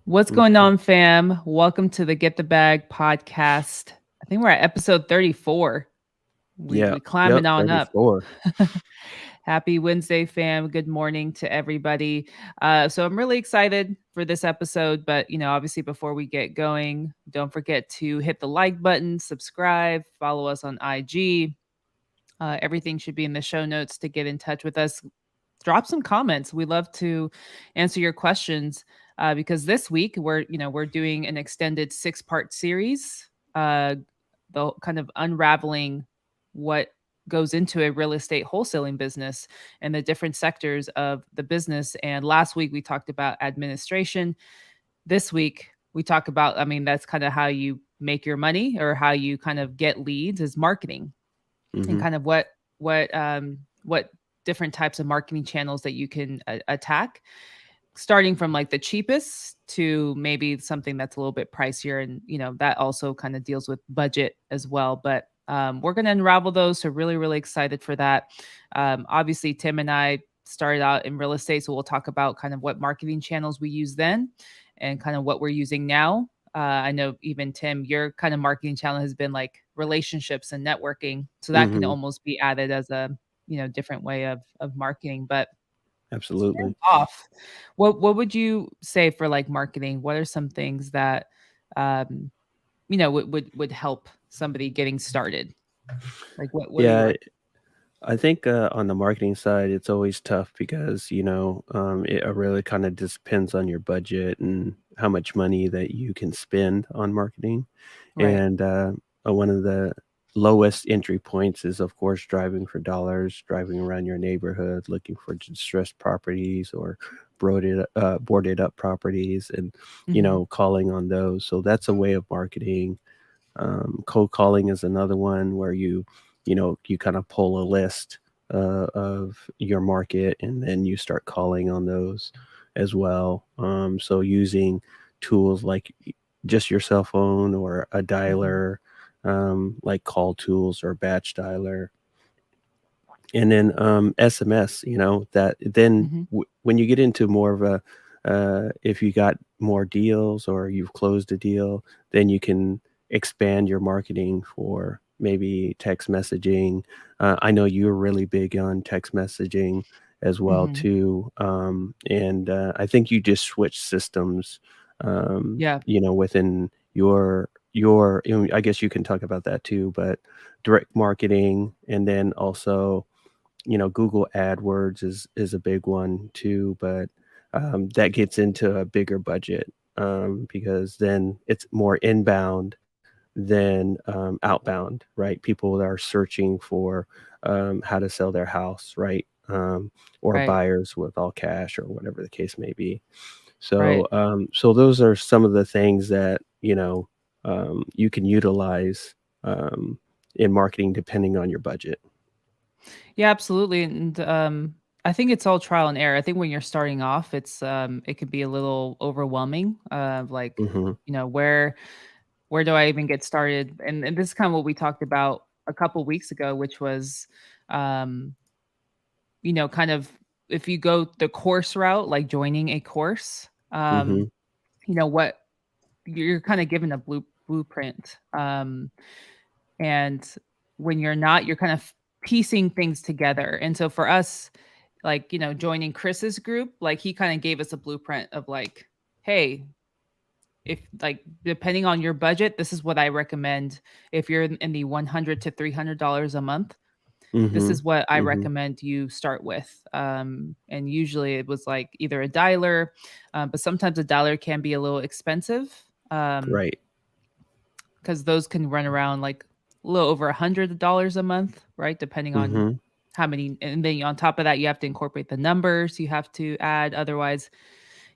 What's going Okay. on, fam? Welcome to the Get the Bag podcast. I think we're at episode 34. We Yeah. climbing Yep. on up. 34. Happy Wednesday, fam. Good morning to everybody. So I'm really excited for this episode, but obviously before we get going, don't forget to hit the like button, subscribe, follow us on IG. Everything should be in the show notes to get in touch with us. Drop some comments. We love to answer your questions because this week we're doing an extended 6-part series, the kind of unraveling what goes into a real estate wholesaling business and the different sectors of the business. And last week we talked about administration. This week we talk about, I mean, that's kind of how you make your money or how you kind of get leads is marketing and Hmm. kind of what different types of marketing channels that you can attack, starting from like the cheapest to maybe something that's a little bit pricier, and that also kind of deals with budget as well. But we're going to unravel those, so really excited for that. Obviously Tim and I started out in real estate, so we'll talk about kind of what marketing channels we use then and kind of what we're using now. I know even Tim, your kind of marketing channel has been like relationships and networking, so that can Hmm. almost be added as a different way of marketing. But Absolutely. off, what would you say for like marketing? What are some things that um, would help somebody getting started? Like what are Yeah. your I think on the marketing side, it's always tough because, it really kind of depends on your budget and how much money that you can spend on marketing. right? And one of the lowest entry points is, of course, driving for dollars, driving around your neighborhood, looking for distressed properties or boarded up properties and, Hmm. calling on those. So that's a way of marketing. Cold calling is another one where you kind of pull a list of your market and then you start calling on those as well. So using tools like just your cell phone or a Hmm. dialer, like call tools or batch dialer, and then SMS. That then Hmm. when you get into more of a if you got more deals or you've closed a deal, then you can expand your marketing for maybe text messaging. I know you're really big on text messaging as well Hmm. too, and I think you just switch systems, Yeah. within your. I guess you can talk about that too, but direct marketing, and then also Google AdWords is a big one too, but that gets into a bigger budget, because then it's more inbound than outbound, right? People that are searching for how to sell their house, right? Or Right. buyers with all cash or whatever the case may be. Right. So those are some of the things that you can utilize um, in marketing depending on your budget. Yeah, absolutely. And I think it's all trial and error. I think when you're starting off, it could be a little overwhelming. Like, Hmm. where do I even get started? And this is kind of what we talked about a couple weeks ago, which was um, kind of if you go the course route, like joining a course, Hmm. what you're kind of given a blueprint. And when you're not, you're kind of piecing things together. And so for us, like, joining Chris's group, like he kind of gave us a blueprint of like, hey, if like depending on your budget, this is what I recommend. If you're in the $100 to $300 a month, this Mhm. is what I Mhm. recommend you start with. And usually it was like either a dialer, but sometimes a dialer can be a little expensive. Right. Because those can run around like a little over $100 a month, right? Depending on Mhm. how many, and then on top of that, you have to incorporate the numbers you have to add. Otherwise,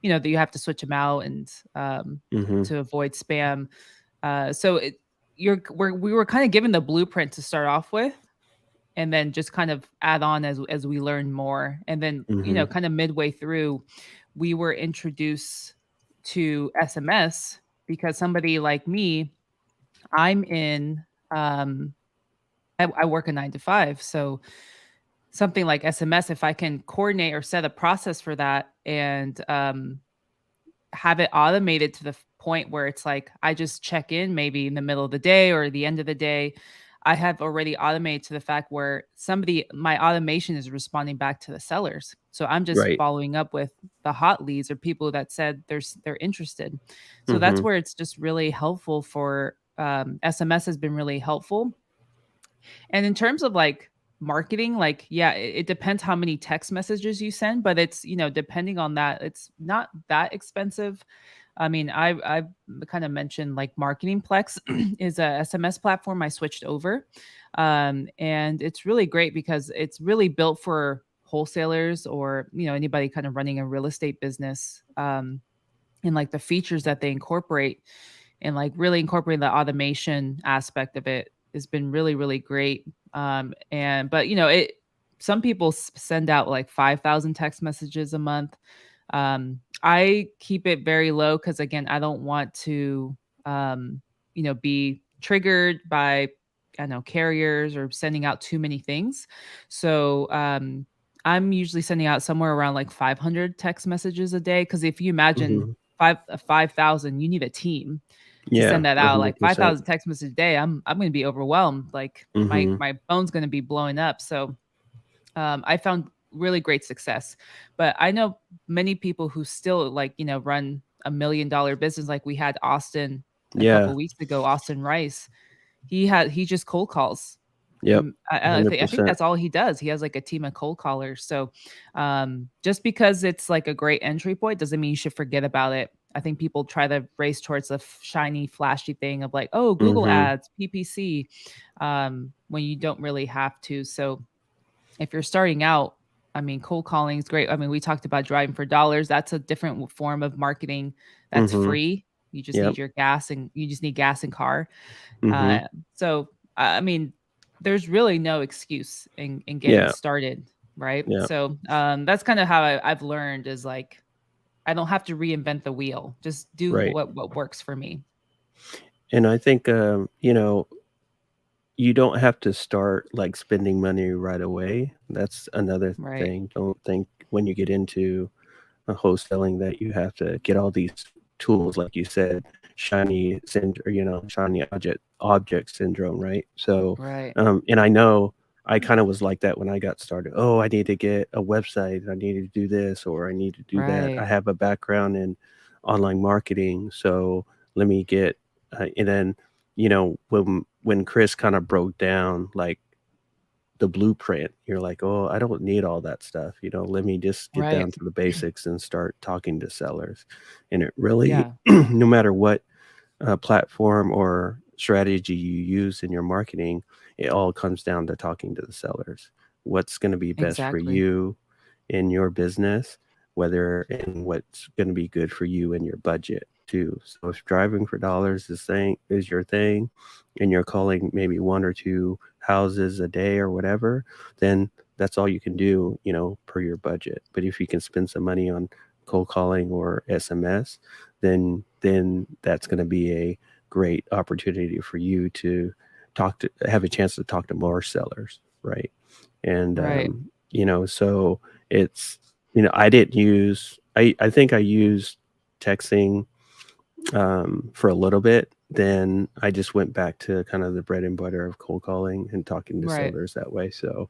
that you have to switch them out and Mhm. to avoid spam. So we were kind of given the blueprint to start off with, and then just kind of add on as we learn more. And then Mhm. kind of midway through, we were introduced to SMS because somebody like me, I'm in um I work a 9 to 5. So something like SMS, if I can coordinate or set a process for that and have it automated to the point where it's like I just check in maybe in the middle of the day or the end of the day. I have already automated to the fact where my automation is responding back to the sellers. So I'm just Right. following up with the hot leads or people that said they're interested. So that's Mhm. where it's just really helpful for SMS has been really helpful. And in terms of like marketing, like, yeah, it depends how many text messages you send, but it's, depending on that, it's not that expensive. I mean, I've kind of mentioned like Marketing Plex is a SMS platform I switched over. And it's really great because it's really built for wholesalers or, anybody kind of running a real estate business. And like the features that they incorporate and like really incorporating the automation aspect of it has been really, really great. And but it some people send out like 5,000 text messages a month. I keep it very low because again, I don't want to be triggered by I don't know carriers or sending out too many things. So I'm usually sending out somewhere around like 500 text messages a day because if you imagine Mhm. 5,000, you need a team to Yeah, send that out. Like 100%. 5,000 text messages a day, I'm going to be overwhelmed. Like my Mhm. my phone's going to be blowing up. So I found really great success. But I know many people who still like, run $1 million business. Like we had Austin a Yeah. couple weeks ago, Austin Rice. He just cold calls. Yep. I think 100%. that's all he does. He has like a team of cold callers. So just because it's like a great entry point doesn't mean you should forget about it. I think people try to race towards the shiny, flashy thing of like, oh, Google Mhm. ads, PPC, when you don't really have to. So if you're starting out, I mean, cold calling is great. I mean, we talked about driving for dollars. That's a different form of marketing that's Mhm. free. You just Yep. need your gas and you just need gas and car. Mhm. So I mean, there's really no excuse in getting Yeah. started, right? Yeah. So that's kind of how I've learned is like I don't have to reinvent the wheel. Just do Right. what works for me. And I think, you don't have to start, like, spending money right away. That's another Right. thing. Don't think when you get into wholesaling that you have to get all these tools, like you said, shiny object syndrome, right? So, Right. and I know I kind of was like that when I got started. Oh, I need to get a website. I need to do this or I need to do that. I Right. have a background in online marketing, so let me get. And then, when Chris kind of broke down like the blueprint. You're like, "Oh, I don't need all that stuff, let me just get Right. down to the basics and start talking to sellers." And it really Yeah. no matter what, platform or strategy you use in your marketing, it all comes down to talking to the sellers. What's gonna be best for Exactly. you in your business, whether and what's gonna be good for you and your budget too. So if driving for dollars is your thing, and you're calling maybe 1 or 2 houses a day or whatever, then that's all you can do, per your budget. But if you can spend some money on cold calling or SMS, then that's gonna be a great opportunity for you to have a chance to talk to more sellers, right? And, Right. so it's I didn't use I think I used texting, for a little bit, then I just went back to kind of the bread and butter of cold calling and talking to Right. sellers that way. So,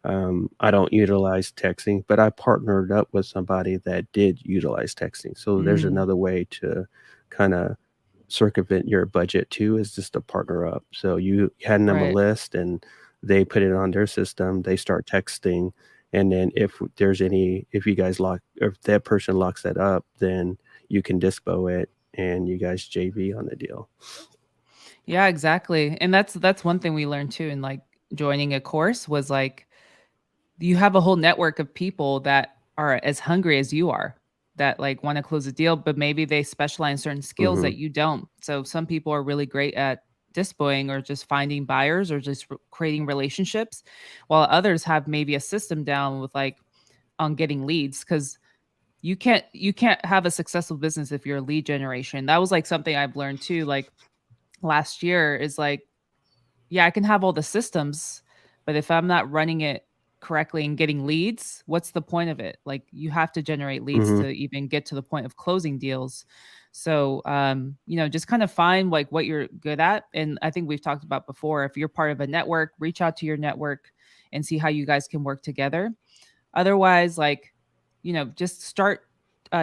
I don't utilize texting, but I partnered up with somebody that did utilize texting. So there's Mm, another way to kind of circumvent your budget too, is just to partner up. So you hand them a right. list and they put it on their system, they start texting, and then if you guys if that person locks that up, then you can dispo it and you guys JV on the deal. Yeah, exactly. And that's one thing we learned too in like joining a course was like you have a whole network of people that are as hungry as you are that like want to close a deal, but maybe they specialize in certain skills Mhm. that you don't. So some people are really great at dispoing or just finding buyers or just creating relationships, while others have maybe a system down with like on getting leads because you can't have a successful business if you're a lead generation. That was like something I've learned too. Like last year is like, yeah, I can have all the systems, but if I'm not running it correctly and getting leads, what's the point of it? Like you have to generate leads Mhm. to even get to the point of closing deals. So, just kind of find like what you're good at. And I think we've talked about before, if you're part of a network, reach out to your network and see how you guys can work together. Otherwise, like, just start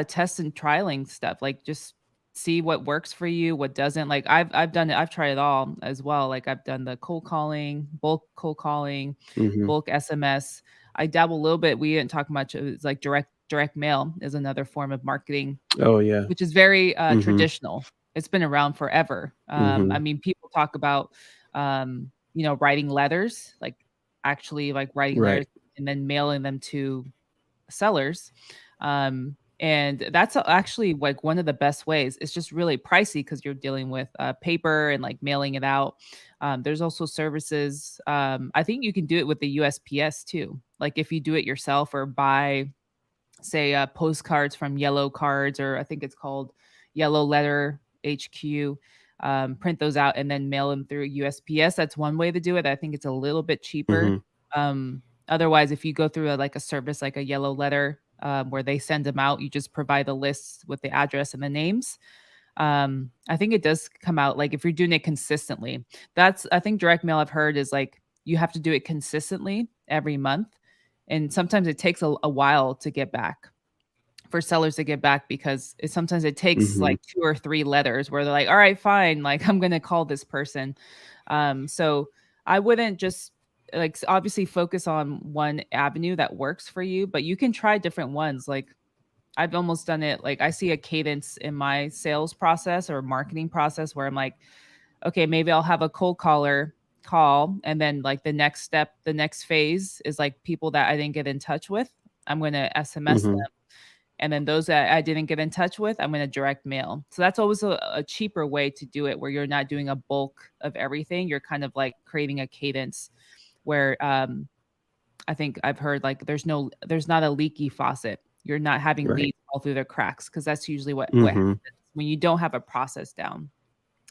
test and trialing stuff. Like just see what works for you, what doesn't. Like I've done it, I've tried it all as well. Like I've done the cold calling, bulk cold calling, Mhm. bulk SMS. I dabble a little bit. We didn't talk much. It's like direct mail is another form of marketing, Oh, yeah. which is very Mhm. traditional. It's been around forever. I Mhm. mean, people talk about writing letters, like actually like writing letters Right. and then mailing them to sellers. And that's actually like one of the best ways. It's just really pricey because you're dealing with paper and like mailing it out. There's also services. I think you can do it with the USPS too. Like if you do it yourself or buy, say, postcards from Yellow Cards, or I think it's called Yellow Letter HQ. Print those out and then mail them through USPS. That's one way to do it. I think it's a little bit cheaper. Mhm. Otherwise, if you go through like a service like a Yellow Letter, where they send them out, you just provide the lists with the address and the names. I think it does come out like if you're doing it consistently. That's I think direct mail I've heard is like you have to do it consistently every month. And sometimes it takes a while to get back for sellers to get back because sometimes it takes Mhm. like 2 or 3 letters where they're like, "All right, fine, like I'm gonna call this person." So I wouldn't just like obviously focus on one avenue that works for you, but you can try different ones. Like I've almost done it like I see a cadence in my sales process or marketing process where I'm like, okay, maybe I'll have a cold caller call and then like the next step, the next phase is like people that I didn't get in touch with. I'm going to SMS Mhm. them. And then those that I didn't get in touch with, I'm going to direct mail. So that's always a cheaper way to do it where you're not doing a bulk of everything. You're kind of like creating a cadence where I think I've heard like there's not a leaky faucet. You're not having Right. leaks all through the cracks because that's usually what happens Mhm. when you don't have a process down.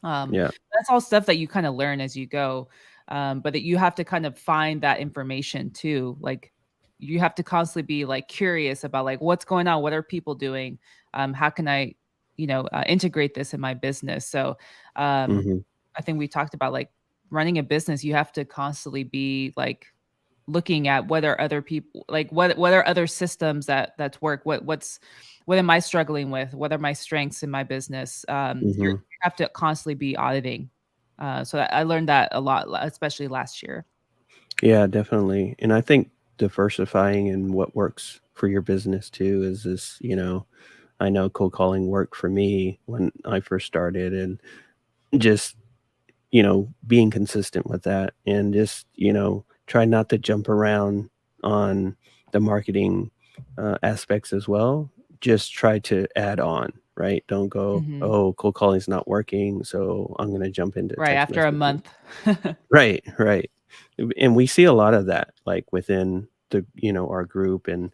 Yeah. That's all stuff that you kind of learn as you go. But that you have to kind of find that information too. Like you have to constantly be like curious about like what's going on, what are people doing, how can I, integrate this in my business. So um, Mhm. I think we talked about like running a business. You have to constantly be like looking at what are other people like what are other systems that's work what am I struggling with, what are my strengths in my business. You Mhm. have to constantly be auditing. So I learned that a lot, especially last year. Yeah, definitely. And I think diversifying in what works for your business too is this, I know cold calling worked for me when I first started, and just, being consistent with that, and just, try not to jump around on the marketing aspects as well. Just try to add on, right? Don't go, Hmm. oh, cold calling is not working, so I'm going to jump into Right text after a messaging. month. Right, right. And we see a lot of that, like, within our group, and,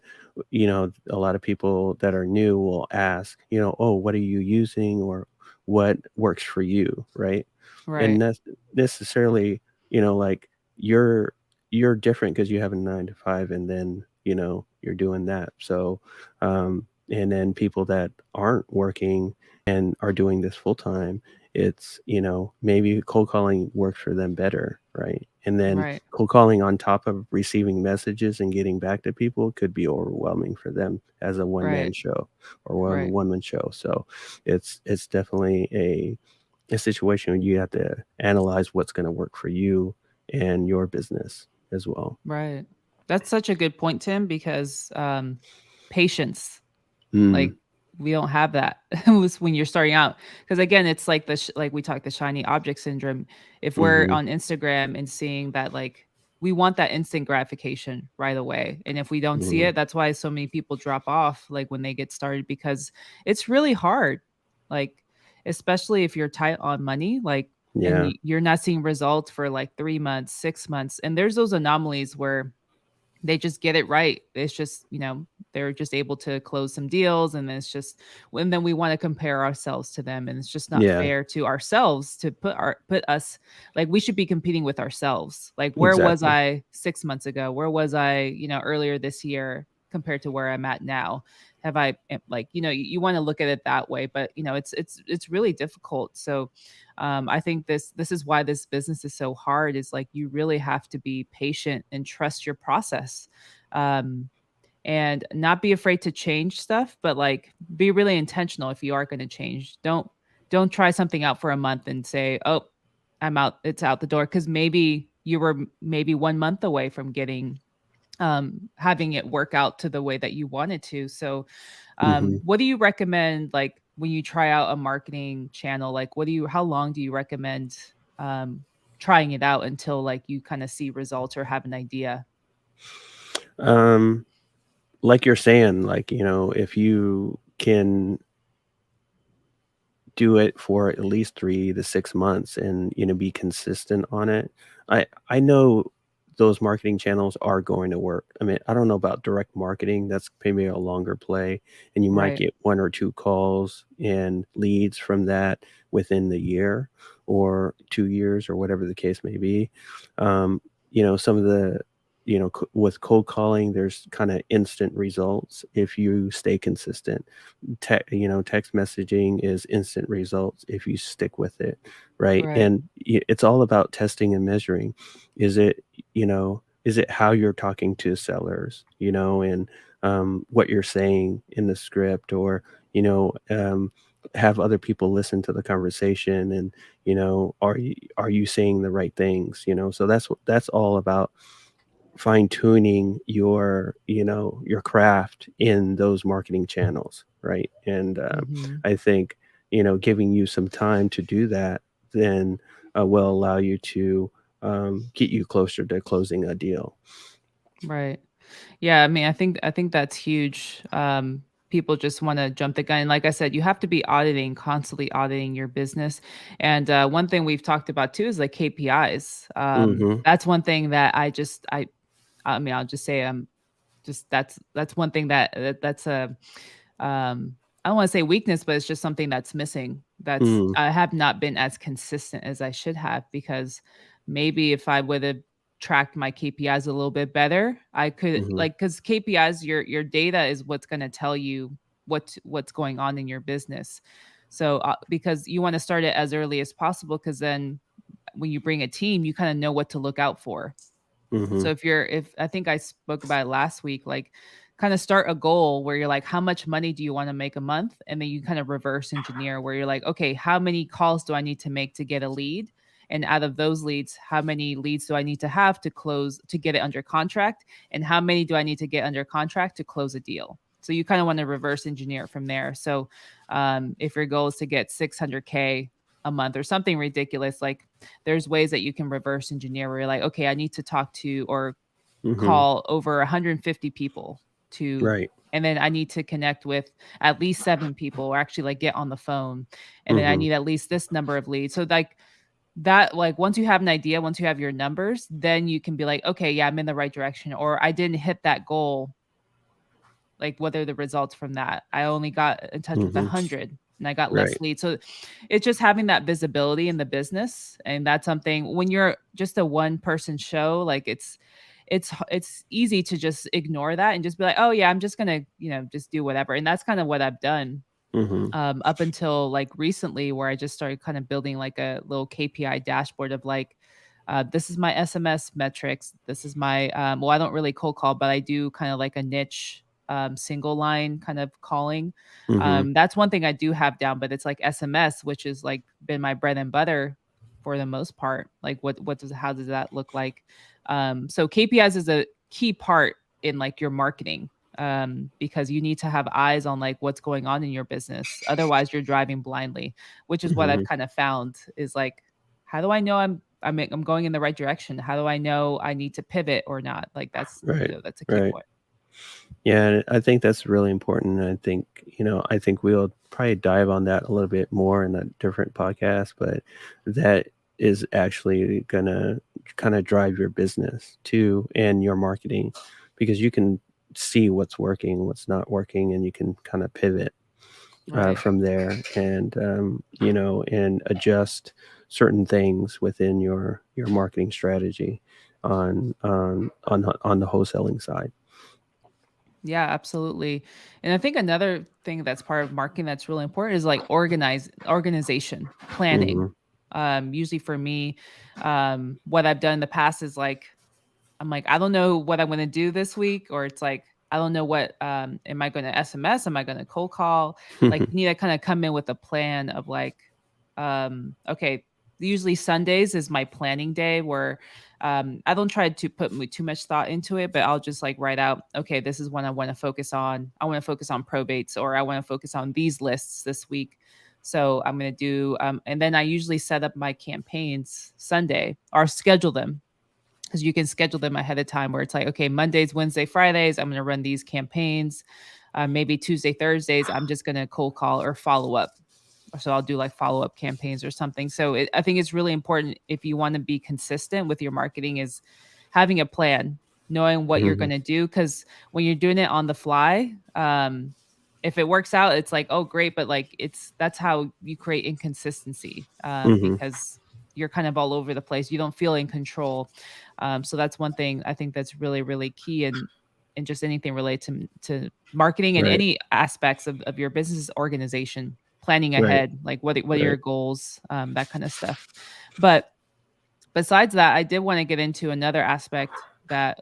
a lot of people that are new will ask, "Oh, what are you using?" or "What works for you?" Right? And Right. that's necessarily, like, you're you're different because you have a 9 to 5, and then, you're doing that. So, and then people that aren't working and are doing this full time, it's, maybe cold calling works for them better, right? And then Right. cold calling on top of receiving messages and getting back to people could be overwhelming for them as a one-man Right. show or one Right. woman show. So it's definitely a situation where you have to analyze what's going to work for you and your business as well. Right. That's such a good point, Tim, because patience. Like, Mm. we don't have that was when you're starting out. Because again, it's like like we talked the shiny object syndrome. If we're Mhm. on Instagram and seeing that, like, we want that instant gratification right away. And if we don't see Mhm. it, that's why so many people drop off, like when they get started, because it's really hard. Like, especially if you're tight on money, like, and Yeah. you're not seeing results for like 3 months, 6 months. And there's those anomalies where they just get it right. It's just, they're just able to close some deals, and then it's just, and then we want to compare ourselves to them, and it's just not Yeah, fair to ourselves to put us, like, we should be competing with ourselves. Like, where was exactly. I 6 months ago? Where was I, earlier this year compared to where I'm at now? Have I, like, you want to look at it that way, but it's really difficult. So I think this is why this business is so hard, is like you really have to be patient and trust your process. Um, and not be afraid to change stuff, but like be really intentional. If you are going to change, don't try something out for a month and say, oh, I'm out, it's out the door, because maybe you were maybe 1 month away from getting, having it work out to the way that you wanted to. So Hmm. what do you recommend, like when you try out a marketing channel? Like, how long do you recommend um trying it out until like you kind of see results or have an idea? Um, like you're saying, like, if you can do it for at least 3 to 6 months and, be consistent on it. I know those marketing channels are going to work. I mean, I don't know about direct marketing, that's maybe a longer play, and you might Right. get 1 or 2 calls and leads from that within the year or 2 years or whatever the case may be. Some of the with cold calling, there's kinda instant results if you stay consistent. Text messaging is instant results if you stick with it, right? Right. And it's all about testing and measuring. Is it, is it how you're talking to sellers, and what you're saying in the script, or, have other people listen to the conversation, and, are you saying the right things, So that's all about fine tuning your craft in those marketing channels, right? And Hmm. I think giving you some time to do that then will allow you to get you closer to closing a deal. Right. Yeah, I mean, I think that's huge. People just want to jump the gun. Like I said, you have to be auditing, constantly auditing your business. And one thing we've talked about too is like KPIs. Hmm. That's one thing that I mean, I'll just say, just that's one thing that's a, I don't want to say weakness, but it's just something that's missing. That's Mm. I have not been as consistent as I should have, because maybe if I would have tracked my KPIs a little bit better, I could, Hmm. like, because KPIs, your data is what's going to tell you what's going on in your business. So because you want to start it as early as possible, because then when you bring a team, you kind of know what to look out for. Hmm. So if I think I spoke about it last week, like kind of start a goal where you're like, how much money do you want to make a month? And then you kind of reverse engineer where you're like, okay, how many calls do I need to make to get a lead? And out of those leads, how many leads do I need to have to close, to get it under contract? And how many do I need to get under contract to close a deal? So you kind of want to reverse engineer from there. So if your goal is to get 600K a month or something ridiculous, like there's ways that you can reverse engineer where you're like, okay, I need to talk to or Hmm. call over 150 people to, Right. and then I need to connect with at least 7 people, or actually like get on the phone. And then I Hmm. need at least this number of leads. So like that, like once you have an idea, once you have your numbers, then you can be like, okay, yeah, I'm in the right direction, or I didn't hit that goal. Like, what are the results from that? I only got in touch with Hmm. 100 and I got less Right. leads. So it's just having that visibility in the business. And that's something, when you're just a one person show, like it's easy to just ignore that and just be like, oh yeah, I'm just gonna, just do whatever. And that's kind of what I've done Hmm. up until like recently, where I just started kind of building like a little KPI dashboard of like, this is my SMS metrics. This is my, well, I don't really cold call, but I do kind of like a niche, single line kind of calling. Hmm. That's one thing I do have down, but it's like SMS, which is like been my bread and butter for the most part. Like how does that look like? So KPIs is a key part in like your marketing, because you need to have eyes on like what's going on in your business. Otherwise, you're driving blindly, which is what I've Hmm. kind of found is like, how do I know I'm going in the right direction? How do I know I need to pivot or not? Like Right. that's a key Right. point. Yeah, I think that's really important. And I think we'll probably dive on that a little bit more in a different podcast, but that is actually gonna kind of drive your business too and your marketing because you can see what's working, what's not working, and you can kind of pivot Right. from there, and and adjust certain things within your marketing strategy on the wholesaling side. Yeah, absolutely. And I think another thing that's part of marketing that's really important is like organization, planning. Hmm. Usually for me, what I've done in the past is like I'm like, I don't know what I'm gonna do this week, or it's like, I don't know what am I gonna SMS? Am I gonna cold call? Like you need to kind of come in with a plan of like, okay, usually Sundays is my planning day where I don't try to put too much thought into it, but I'll just like write out, okay, this is what I want to focus on. I want to focus on probates, or I want to focus on these lists this week. So I'm going to do, and then I usually set up my campaigns Sunday or schedule them, because you can schedule them ahead of time where it's like, okay, Mondays, Wednesday, Fridays, I'm going to run these campaigns. Maybe Tuesday, Thursdays, I'm just going to cold call or follow up. So I'll do like follow up campaigns or something. So I think it's really important if you want to be consistent with your marketing is having a plan, knowing what you're Hmm. going to do. Because when you're doing it on the fly, if it works out, it's like, oh, great. But like, that's how you create inconsistency, Hmm. because you're kind of all over the place. You don't feel in control. So that's one thing I think that's really, really key. And just anything related to marketing and Right. any aspects of your business organization, planning Right. ahead, like what are your Right. goals, that kind of stuff. But besides that, I did want to get into another aspect that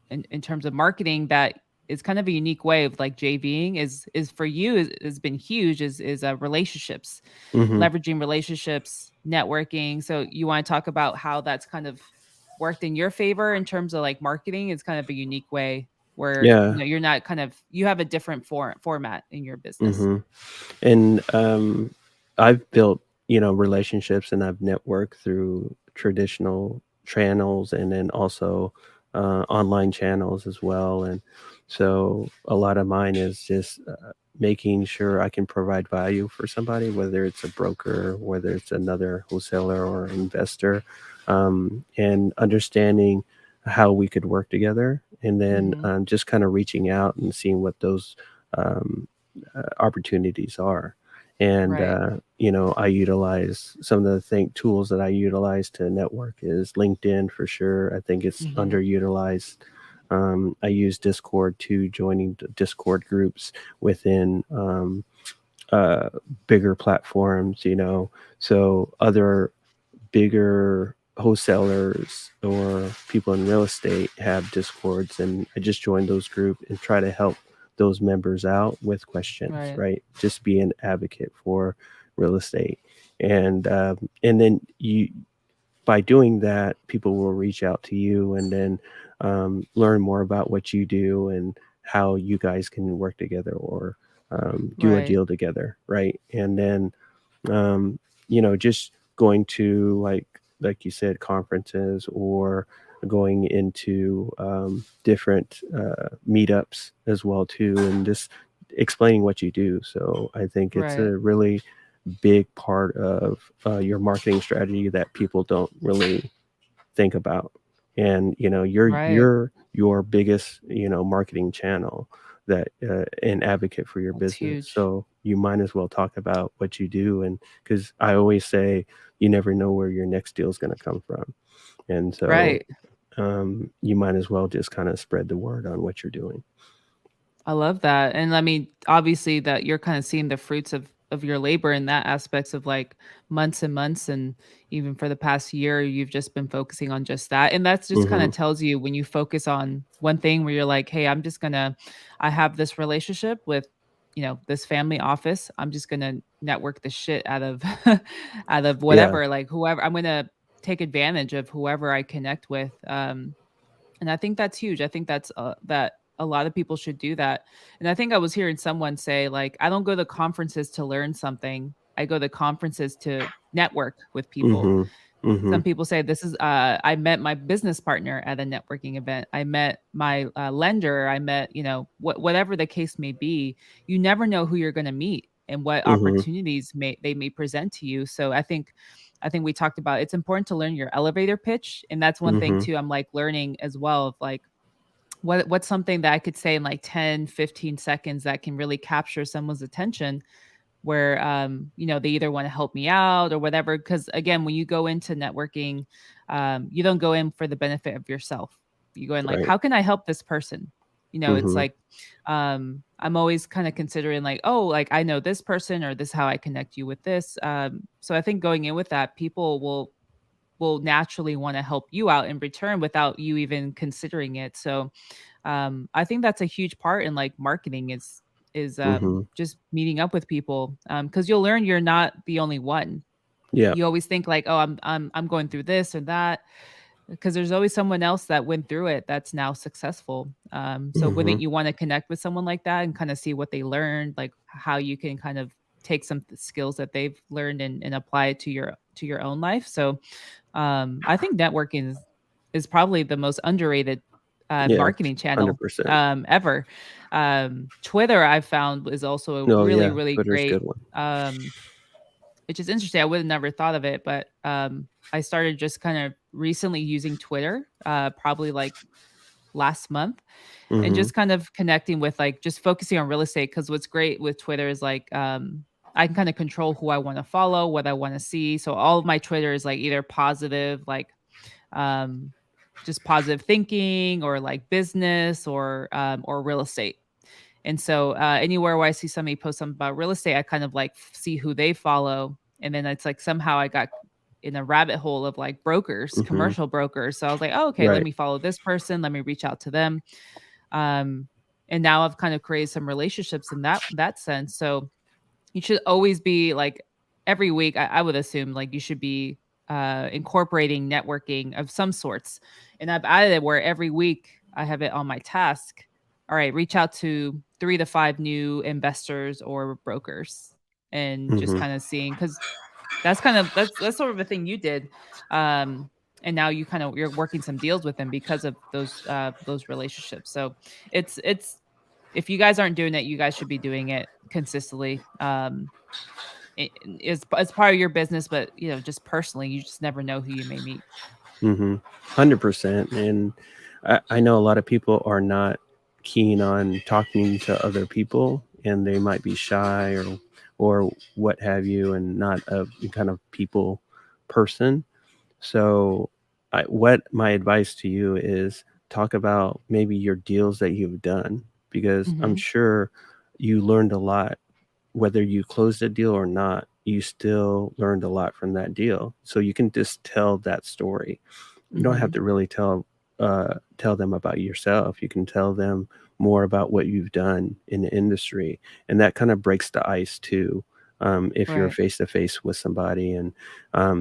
in terms of marketing that is kind of a unique way of like JVing is for you is has been huge is relationships, Hmm. leveraging relationships, networking. So you want to talk about how that's kind of worked in your favor in terms of like marketing. It's kind of a unique way where Yeah. you're not kind of you have a different format in your business. Hmm. And I've built, relationships, and I've networked through traditional channels, and then also online channels as well. And so a lot of mine is just making sure I can provide value for somebody, whether it's a broker, whether it's another wholesaler or investor, and understanding how we could work together, and then Hmm. just kind of reaching out and seeing what those um, opportunities are. And Right. I utilize some of the think tools that I utilize to network is LinkedIn for sure. I think it's Hmm. underutilized. I use Discord to joining Discord groups within uh, bigger platforms. So other bigger wholesalers or people in real estate have discords, and I just joined those groups and try to help those members out with questions, Right. right? Just be an advocate for real estate. And then you by doing that, people will reach out to you, and then learn more about what you do and how you guys can work together, or do a Right. deal together, right? And then um, just going to, like you said, conferences, or going into different meetups as well too, and just explaining what you do. So I think it's Right. a really big part of your marketing strategy that people don't really think about. And you're Right. your biggest marketing channel, that an advocate for your That's business, huge. so you might as well talk about what you do. And because I always say, you never know where your next deal is going to come from, and so Right. you might as well just kind of spread the word on what you're doing. I love that. And I mean, obviously that you're kind of seeing the fruits of your labor in that aspects of like months and months, and even for the past year you've just been focusing on just that. And that's just kind of Hmm. tells you when you focus on one thing where you're like, "Hey, I have this relationship with, this family office. I'm just going to network the shit out of out of Yeah. whatever, like whoever I'm going to take advantage of whoever I connect with." And I think that's huge. I think that a lot of people should do that. And I think I was hearing someone say, like, I don't go to conferences to learn something. I go to conferences to network with people. Hmm. Hmm. Some people say this is I met my business partner at a networking event. I met my lender. I met, whatever the case may be. You never know who you're going to meet and what Hmm. opportunities may present to you. So I think we talked about it's important to learn your elevator pitch. And that's one thing Hmm. too. I'm like learning as well of like what's something that I could say in like 10, 15 seconds that can really capture someone's attention where they either want to help me out or whatever. Because again, when you go into networking, you don't go in for the benefit of yourself. You go in like, Right. how can I help this person? It's Mhm. like I'm always kind of considering like, oh, like I know this person or this how I connect you with this. So I think going in with that, people will naturally want to help you out in return without you even considering it. So I think that's a huge part in like marketing is Mhm. just meeting up with people because you'll learn you're not the only one. Yeah. You always think like, oh, I'm going through this or that because there's always someone else that went through it that's now successful. So wouldn't Mhm. you want to connect with someone like that and kind of see what they learned, like how you can kind of take some skills that they've learned and apply it to your own life. So I think networking is probably the most underrated Yeah. marketing channel 100%. ever. Twitter, I've found, is also a No, really, yeah, really Twitter's a great, good one. which is interesting. I would have never thought of it, but I started just kind of recently using Twitter, probably like last month, and Mhm. just kind of connecting with like just focusing on real estate. Because what's great with Twitter is like I can kind of control who I want to follow, what I want to see. So all of my Twitter is like either positive, like um, just positive thinking, or like business, or real estate. And so anywhere where I see somebody post something about real estate, I kind of like see who they follow, and then it's like somehow I got in a rabbit hole of like brokers, Mhm. commercial brokers. So I was like, oh, okay, let Right. me follow this person, let me reach out to them. Um, and now I've kind of created some relationships in that sense. So you should always be like every week, I would assume like you should be incorporating networking of some sorts. And I've added it where every week I have it on my task. All right, reach out to 3 to 5 new investors or brokers and just Mhm. kind of seeing because that's sort of a thing you did. Um and now you're working some deals with them because of those relationships. So it's if you guys aren't doing it, you guys should be doing it consistently. As part of your business, but just personally, you just never know who you may meet. Mhm. 100%, and I know a lot of people are not keen on talking to other people, and they might be shy or what have you, and not a kind of people person. So, what my advice to you is talk about maybe your deals that you've done, because I'm Hmm. sure you learned a lot. Whether you closed a deal or not, you still learned a lot from that deal. So you can just tell that story. You don't have Hmm. to really tell them about yourself. You can tell them more about what you've done in the industry, and that kind of breaks the ice too. If you're Right. face to face with somebody, and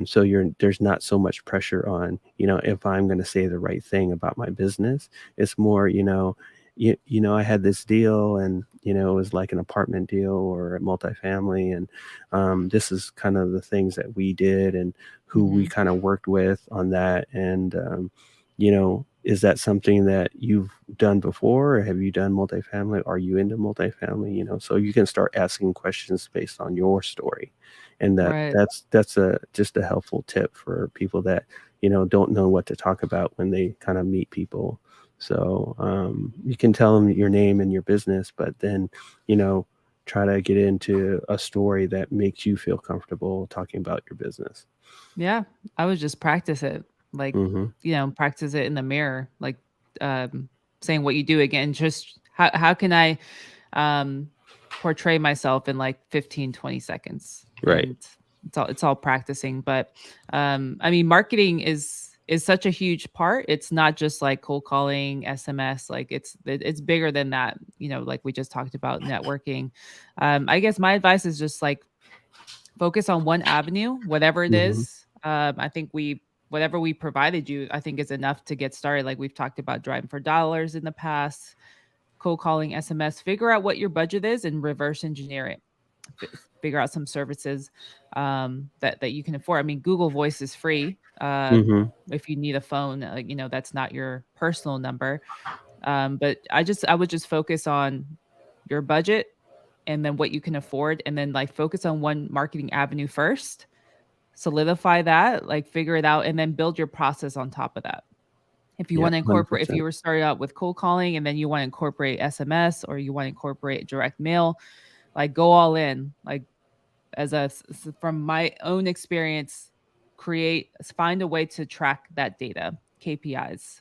so there's not so much pressure on, if I'm going to say the right thing about my business. It's more, I had this deal, and it was like an apartment deal or a multifamily, and this is kind of the things that we did, and who we Hmm. kind of worked with on that. And is that something that you've done before, or have you done multifamily? Are you into multifamily? So you can start asking questions based on your story, and Right. that's a just a helpful tip for people that don't know what to talk about when they kind of meet people. So you can tell them your name and your business, but then you know try to get into a story that makes you feel comfortable talking about your business. Yeah. I would just practice it, like Mhm. practice it in the mirror, like um, saying what you do again. Just how can I um, portray myself in like 15, 20 seconds, Right. and it's all practicing. But I mean, marketing is such a huge part. It's not just like cold calling, SMS. Like it's bigger than that. Like we just talked about networking. I guess my advice is just like focus on one avenue, whatever it Mhm. is. I think whatever we provided you, I think is enough to get started. Like we've talked about driving for dollars in the past, cold calling, SMS. Figure out what your budget is and reverse engineer it. Figure out some services that you can afford. I mean, Google Voice is free. Mhm. If you need a phone, that's not your personal number. But I would just focus on your budget and then what you can afford, and then like focus on one marketing avenue first, solidify that, like figure it out, and then build your process on top of that. If you want Yep, to incorporate, if 100%. you were started out with cold calling and then you want to incorporate SMS or you want to incorporate direct mail, like go all in. Like from my own experience, find a way to track that data, KPIs.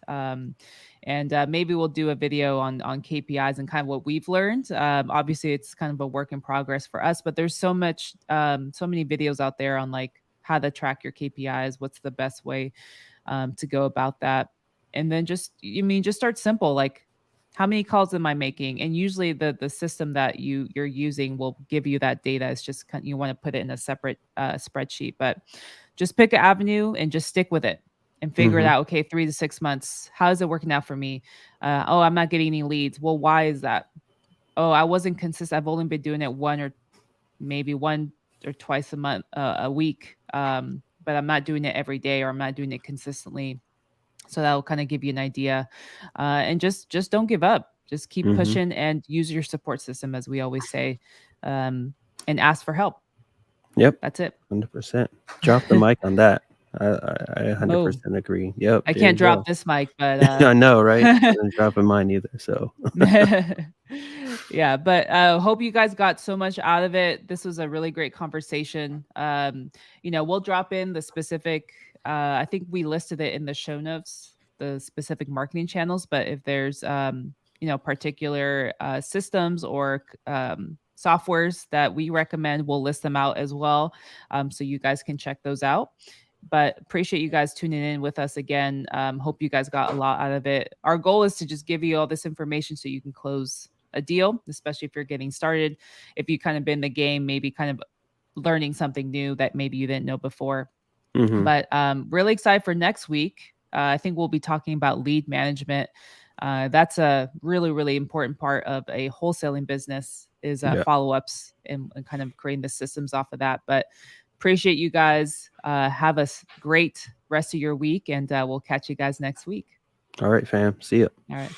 And maybe we'll do a video on KPIs and kind of what we've learned. Obviously, it's kind of a work in progress for us, but there's so many videos out there on like how to track your KPIs, what's the best way to go about that. And then just start simple. Like, how many calls am I making? And usually the system that you're using will give you that data. It's just you want to put it in a separate spreadsheet, but just pick an avenue and just stick with it and figure it Mhm, out. Okay, 3 to 6 months. How is it working out for me? Oh, I'm not getting any leads. Well, why is that? Oh, I wasn't consistent. I've only been doing it one or twice a month, a week. But I'm not doing it every day, or I'm not doing it consistently. So that'll kind of give you an idea. And just don't give up. Just keep mhm. pushing and use your support system, as we always say, and ask for help. Yep, That's it. 100%. Drop the mic on that. I Oh, 100% agree. Yep, I there can't you drop go. this mic, but I know, right? I didn't drop in mine either, so yeah, but hope you guys got so much out of it. This was a really great conversation. We'll drop in the specific I think we listed it in the show notes, the specific marketing channels, but if there's particular systems or softwares that we recommend, we'll list them out as well. So you guys can check those out. But appreciate you guys tuning in with us again. Hope you guys got a lot out of it. Our goal is to just give you all this information so you can close a deal, especially if you're getting started. If you kind of been in the game, maybe kind of learning something new that maybe you didn't know before. mhm. But really excited for next week. I think we'll be talking about lead management. That's a really, really important part of a wholesaling business, is Yeah. follow-ups and kind of creating the systems off of that. But appreciate you guys. Have a great rest of your week, and we'll catch you guys next week. All right, fam. See ya. All right.